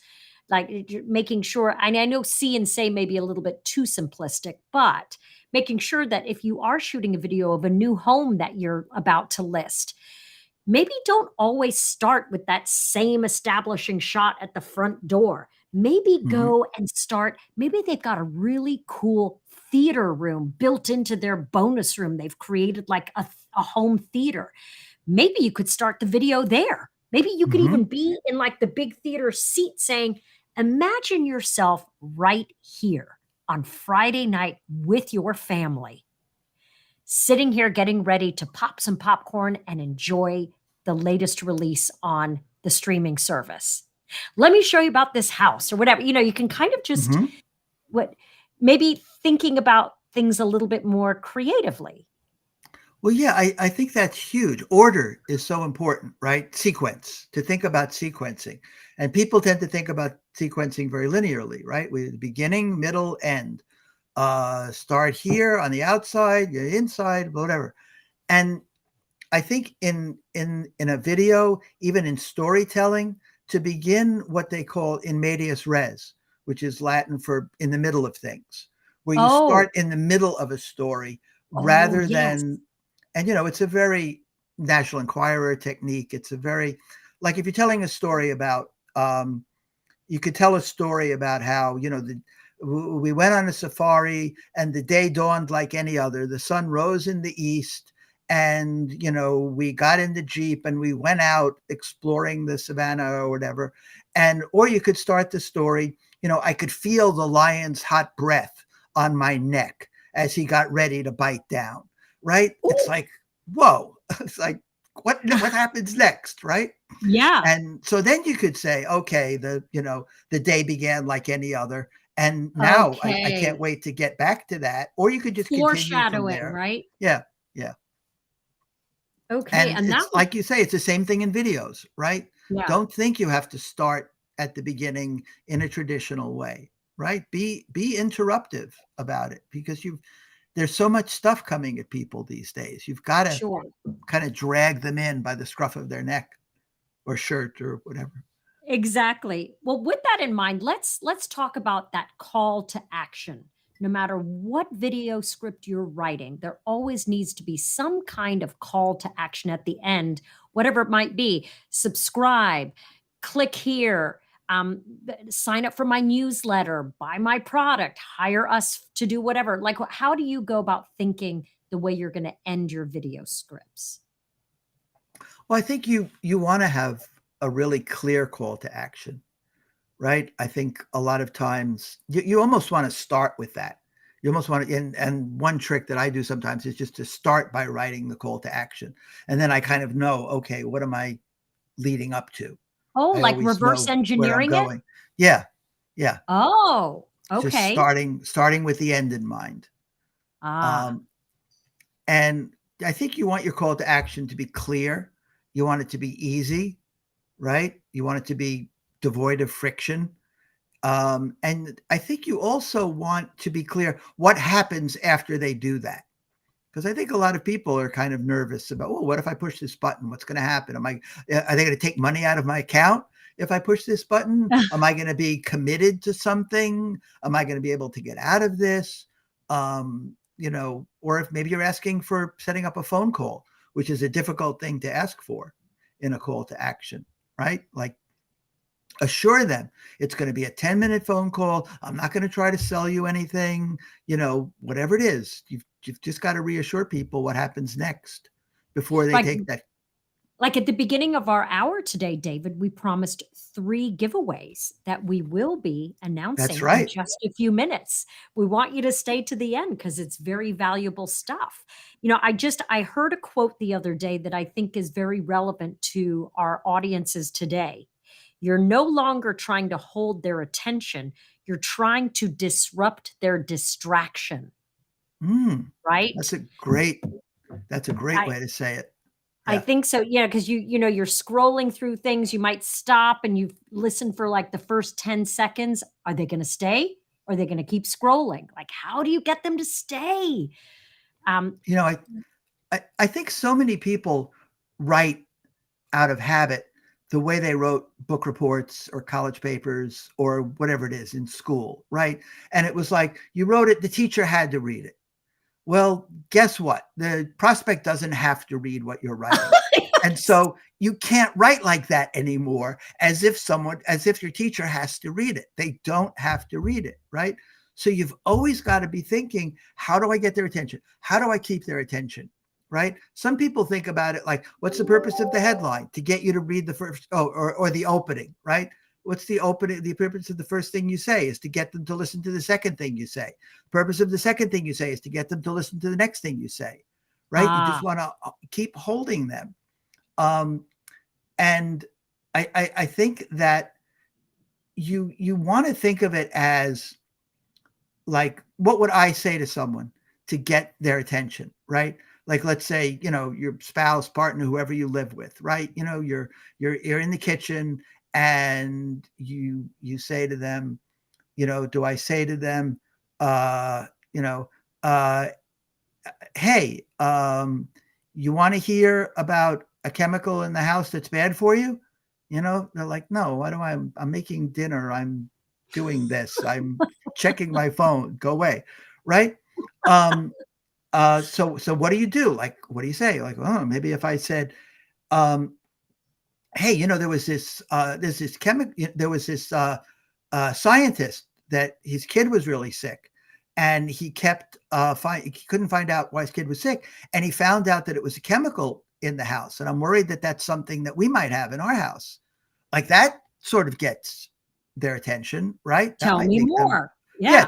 Like making sure, I know see and say may be a little bit too simplistic, but making sure that if you are shooting a video of a new home that you're about to list, maybe don't always start with that same establishing shot at the front door. Maybe go and start, maybe they've got a really cool theater room built into their bonus room. They've created like a home theater. Maybe you could start the video there. Maybe you could even be in like the big theater seat saying, imagine yourself right here on Friday night with your family, sitting here getting ready to pop some popcorn and enjoy the latest release on the streaming service. Let me show you about this house or whatever. You can kind of just maybe thinking about things a little bit more creatively. Well, yeah, I think that's huge. Order is so important, right? Sequence, to think about sequencing. And people tend to think about sequencing very linearly, right? With the beginning, middle, end. Start here on the outside, inside, whatever. And I think in a video, even in storytelling, to begin what they call in medias res, which is Latin for in the middle of things, where you start in the middle of a story rather than, and it's a very National Enquirer technique. It's a very, like if you're telling a story about, you could tell a story about how, we went on a safari and the day dawned like any other. The sun rose in the east and, we got in the Jeep and we went out exploring the savannah or whatever. Or you could start the story, I could feel the lion's hot breath on my neck as he got ready to bite down, right? Ooh. It's like, whoa, it's like, what happens next, right? Yeah. And so then you could say, okay, the day began like any other. And now I can't wait to get back to that. Or you could just foreshadowing, right? Yeah. Yeah. Okay. And it's, like you say, it's the same thing in videos, right? Yeah. Don't think you have to start at the beginning in a traditional way, right? Be interruptive about it, because there's so much stuff coming at people these days. You've got to Sure. kind of drag them in by the scruff of their neck or shirt or whatever. Exactly. Well, with that in mind, let's talk about that call to action. No matter what video script you're writing, there always needs to be some kind of call to action at the end, whatever it might be. Subscribe, click here, sign up for my newsletter, buy my product, hire us to do whatever. Like, how do you go about thinking the way you're going to end your video scripts? Well, I think you want to have a really clear call to action, right? I think a lot of times you almost want to start with that. You almost want to, and one trick that I do sometimes is just to start by writing the call to action. And then I kind of know, okay, what am I leading up to? Oh, I like always reverse know where I'm engineering it? going. Yeah. Yeah. Oh, Just okay. starting with the end in mind. Ah, Um, and I think you want your call to action to be clear. You want it to be easy, right? You want it to be devoid of friction. And I think you also want to be clear what happens after they do that. Because I think a lot of people are kind of nervous about, well, what if I push this button? What's going to happen? Are they going to take money out of my account if I push this button? Am I going to be committed to something? Am I going to be able to get out of this? Or if maybe you're asking for setting up a phone call, which is a difficult thing to ask for in a call to action, right? Like, assure them it's going to be a 10-minute phone call. I'm not going to try to sell you anything, whatever it is. You've just got to reassure people what happens next before they like take that. like at the beginning of our hour today, David, we promised 3 giveaways that we will be That's announcing in right. just a few minutes. We want you to stay to the end because it's very valuable stuff. I heard a quote the other day that I think is very relevant to our audiences today. You're no longer trying to hold their attention. You're trying to disrupt their distraction, Mm, right? that's a great I, way to say it. I Yeah. think so. Yeah, because you're scrolling through things. You might stop and you listen for like the first 10 seconds. Are they going to stay? Or are they going to keep scrolling? Like, how do you get them to stay? Um, You know, I think so many people write out of habit the way they wrote book reports or college papers or whatever it is in school, right? And it was like you wrote it, the teacher had to read it. Well, guess what? The prospect doesn't have to read what you're writing. And so you can't write like that anymore, as if your teacher has to read it. They don't have to read it, right? So you've always got to be thinking, how do I get their attention? How do I keep their attention? Right? Some people think about it like, what's the purpose of the headline? To get you to read the first, or the opening, right? What's the opening? The purpose of the first thing you say is to get them to listen to the second thing you say. The purpose of the second thing you say is to get them to listen to the next thing you say, right? You ah, just want to keep holding them. And I think that you want to think of it as like, what would I say to someone to get their attention, right? Like, let's say, your spouse, partner, whoever you live with, right? You're in the kitchen and you say to them, do I say to them, uh, you know, uh, hey, you want to hear about a chemical in the house that's bad for you? They're like, no, why do I'm making dinner. I'm doing this. I'm checking my phone. Go away. Right. So what do you do? Like, what do you say? Like, oh, maybe if I said, hey, there was this scientist that his kid was really sick, and he kept he couldn't find out why his kid was sick, and he found out that it was a chemical in the house, and I'm worried that that's something that we might have in our house. Like, that sort of gets their attention, right? That tell might me make them, more. Yeah.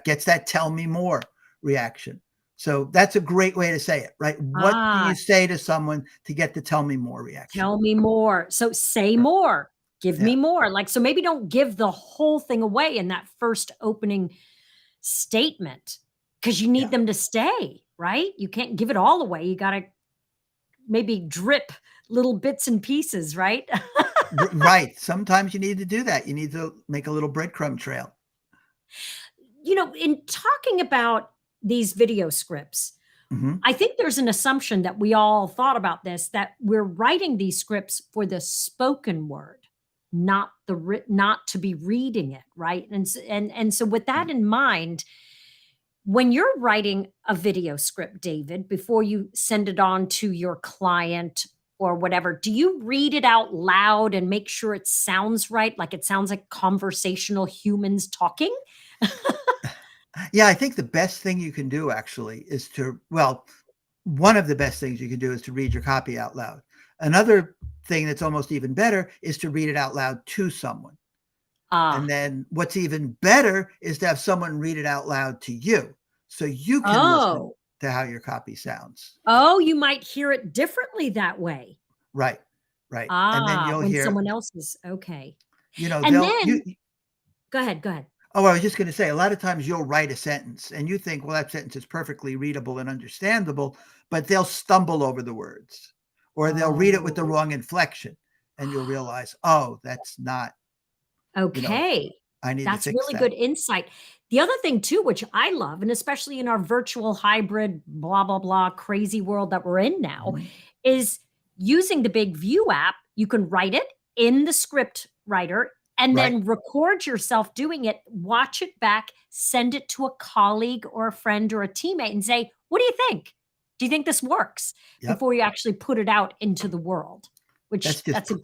gets that tell me more reaction. So that's a great way to say it, right? What do Ah, you say to someone to get the tell me more reaction? tell me more. So say Right. more. Give Yeah. me more. Like, so maybe don't give the whole thing away in that first opening statement because you need Yeah. them to stay, right? You can't give it all away. You got to maybe drip little bits and pieces, right? Right. Sometimes you need to do that. You need to make a little breadcrumb trail. In talking about these video scripts, Mhm. I think there's an assumption that we all thought about this, that we're writing these scripts for the spoken word, not to be reading it, right? And so with that in mind, when you're writing a video script, David, before you send it on to your client or whatever, do you read it out loud and make sure it sounds right? Like it sounds like conversational humans talking? Yeah, I think the best thing you can do actually is well, one of the best things you can do is to read your copy out loud. Another thing that's almost even better is to read it out loud to someone. And Ah, then what's even better is to have someone read it out loud to you so you can listen oh, to how your copy sounds. oh, you might hear it differently that way. Right. Right. And then Ah, you'll when hear, someone else is okay. And they'll then you go ahead, go ahead. oh, I was just going to say a lot of times you'll write a sentence and you think, well, that sentence is perfectly readable and understandable, but they'll stumble over the words or they'll read it with the Oh, wrong inflection and you'll realize, oh, that's not, you know, okay. I need to That's fix really that. good insight. The other thing too, which I love, and especially in our virtual hybrid, blah, blah, blah, crazy world that we're in now, Mhm. is using the Big View app. You can write it in the script writer and Right. then record yourself doing it, watch it back, send it to a colleague or a friend or a teammate and say, what do you think? Do you think this works? Yep. Before you actually put it out into the world, which that's a,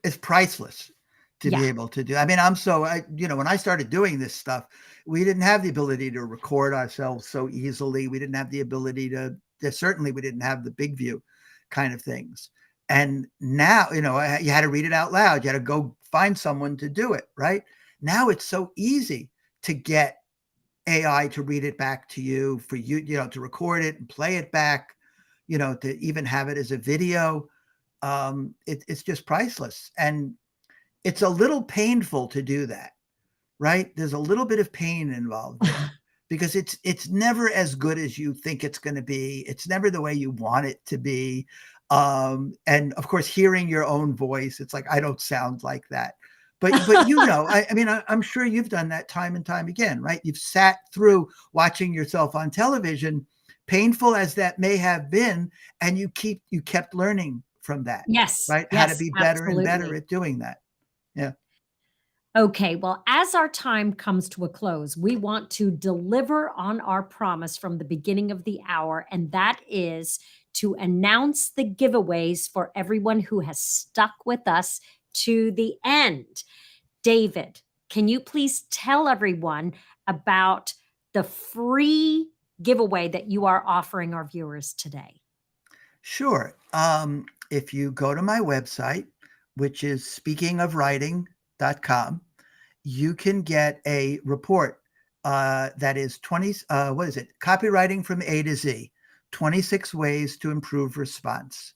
It's priceless to yeah. be able to do. I mean, when I started doing this stuff, we didn't have the ability to record ourselves so easily. We didn't have the ability certainly we didn't have the big view kind of things. And now, you had to read it out loud. You had to go find someone to do it, right? Now it's so easy to get AI to read it back to you, for you, to record it and play it back, to even have it as a video. It's just priceless. And it's a little painful to do that, right? There's a little bit of pain involved there because it's never as good as you think it's going to be. It's never the way you want it to be. And of course, hearing your own voice, it's like, I don't sound like that. But I mean, I'm sure you've done that time and time again, right? You've sat through watching yourself on television, painful as that may have been, and you kept learning from that, Yes, right? How to yes, be better and better absolutely. at doing that. Yeah. Okay, well, as our time comes to a close, we want to deliver on our promise from the beginning of the hour, and that is to announce the giveaways for everyone who has stuck with us to the end. David, can you please tell everyone about the free giveaway that you are offering our viewers today? Sure. If you go to my website, which is speakingofwriting.com, you can get a report that is 20, what is it? Copywriting from A to Z, 26 ways to improve response.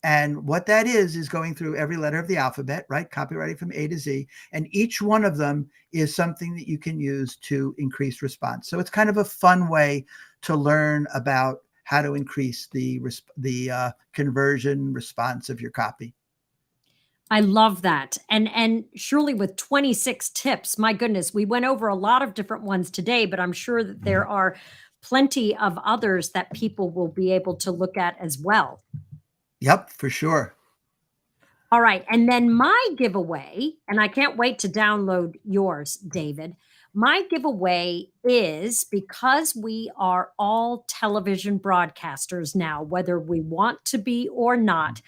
And what that is going through every letter of the alphabet, right? Copywriting from A to Z. And each one of them is something that you can use to increase response. So it's kind of a fun way to learn about how to increase the conversion response of your copy. I love that. And surely with 26 tips, my goodness, we went over a lot of different ones today, but I'm sure that there are plenty of others that people will be able to look at as well. Yep, for sure. All right. And then my giveaway, and I can't wait to download yours, David. My giveaway is, because we are all television broadcasters now, whether we want to be or not,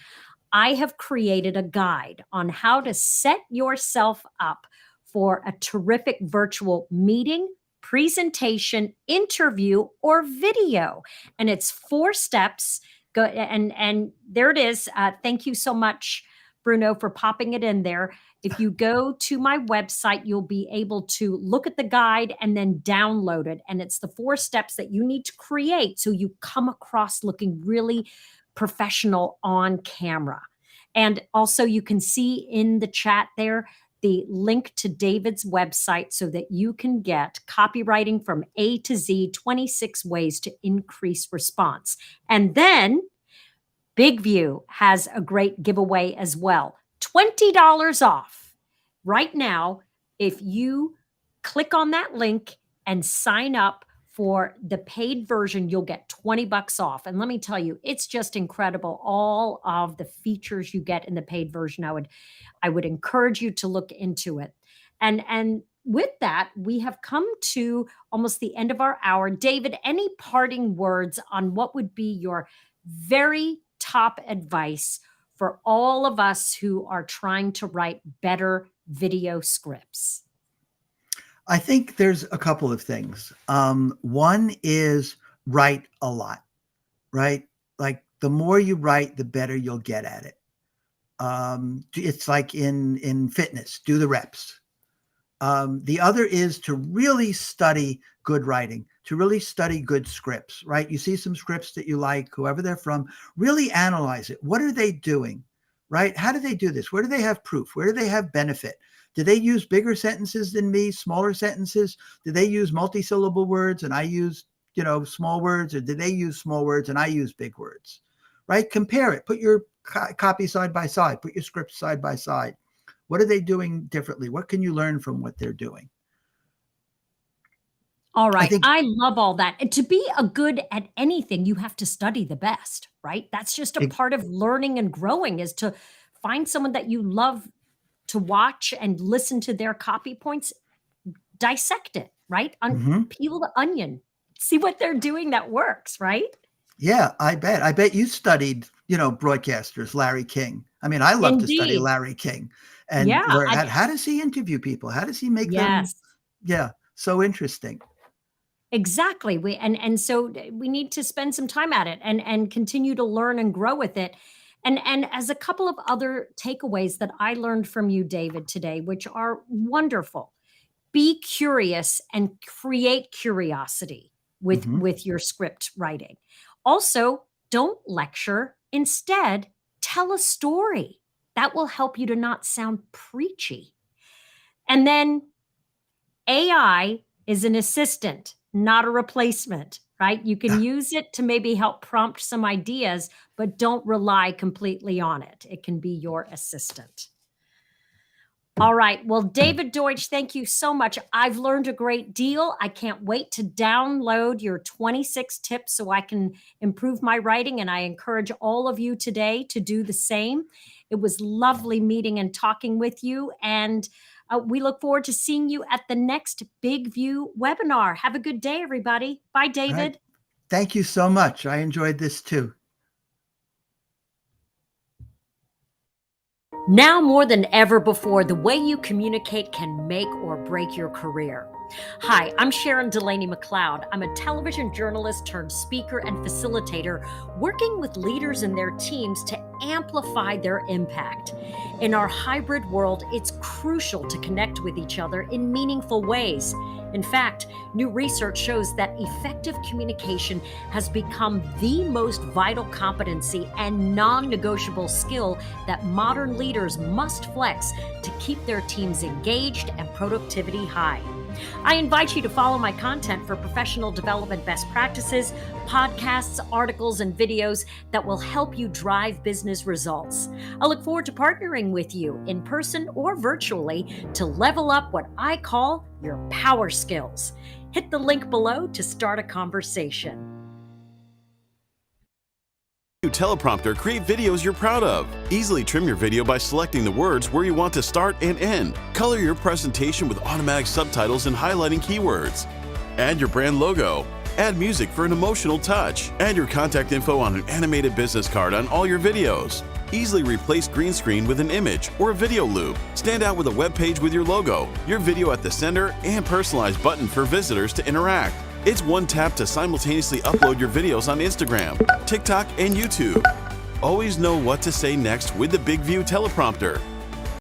I have created a guide on how to set yourself up for a terrific virtual meeting, presentation, interview, or video. And it's 4 steps. Go and there it is. Thank you so much, Bruno, for popping it in there. If you go to my website, you'll be able to look at the guide and then download it. And it's the 4 steps that you need to create so you come across looking really professional on camera. And also, you can see in the chat there the link to David's website so that you can get copywriting from A to Z, 26 ways to increase response. And then Big View has a great giveaway as well. $20 off right now if you click on that link and sign up For the paid version, you'll get 20 bucks off. And let me tell you, it's just incredible. All of the features you get in the paid version. I would encourage you to look into it. And with that, we have come to almost the end of our hour. David, any parting words on what would be your very top advice for all of us who are trying to write better video scripts? I think there's a couple of things. One is write a lot, right? Like the more you write, the better you'll get at it. It's like in fitness, do the reps. The other is to really study good writing, to really study good scripts, right? You see some scripts that you like, whoever they're from, really analyze it. What are they doing, right? How do they do this? Where do they have proof? Where do they have benefit? Do they use bigger sentences than me, smaller sentences? Do they use multisyllable words and I use, small words? Or do they use small words and I use big words, right? Compare it. Put your copy side by side. Put your script side by side. What are they doing differently? What can you learn from what they're doing? All right. I love all that. And to be a good at anything, you have to study the best, right? That's just a part of learning and growing, is to find someone that you love to watch and listen to their copy points, dissect it, right? Peel the onion, see what they're doing that works, right? Yeah, I bet you studied, broadcasters, Larry King. I mean, I love to study Larry King and learn how does he interview people? How does he make them? Yeah, so interesting. Exactly. So we need to spend some time at it and continue to learn and grow with it. And as a couple of other takeaways that I learned from you, David, today, which are wonderful, be curious and create curiosity with your script writing. Also, don't lecture. Instead, tell a story. That will help you to not sound preachy. And then AI is an assistant, not a replacement, right? You can use it to maybe help prompt some ideas, but don't rely completely on it. It can be your assistant. All right. Well, David Deutsch, thank you so much. I've learned a great deal. I can't wait to download your 26 tips so I can improve my writing. And I encourage all of you today to do the same. It was lovely meeting and talking with you. And we look forward to seeing you at the next Big View webinar. Have a good day, everybody. Bye, David. Right. Thank you so much. I enjoyed this too. Now more than ever before, the way you communicate can make or break your career. Hi, I'm Sharon Delaney McCloud. I'm a television journalist turned speaker and facilitator, working with leaders and their teams to amplify their impact. In our hybrid world, it's crucial to connect with each other in meaningful ways. In fact, new research shows that effective communication has become the most vital competency and non-negotiable skill that modern leaders must flex to keep their teams engaged and productivity high. I invite you to follow my content for professional development best practices, podcasts, articles, and videos that will help you drive business results. I look forward to partnering with you in person or virtually to level up what I call your power skills. Hit the link below to start a conversation. Teleprompter, create videos you're proud of. Easily trim your video by selecting the words where you want to start and end. Color your presentation with automatic subtitles and highlighting keywords. Add your brand logo. Add music for an emotional touch. Add your contact info on an animated business card on all your videos. Easily replace green screen with an image or a video loop. Stand out with a web page with your logo, your video at the center, and personalized button for visitors to interact. It's one tap to simultaneously upload your videos on Instagram, TikTok, and YouTube. Always know what to say next with the Big View teleprompter.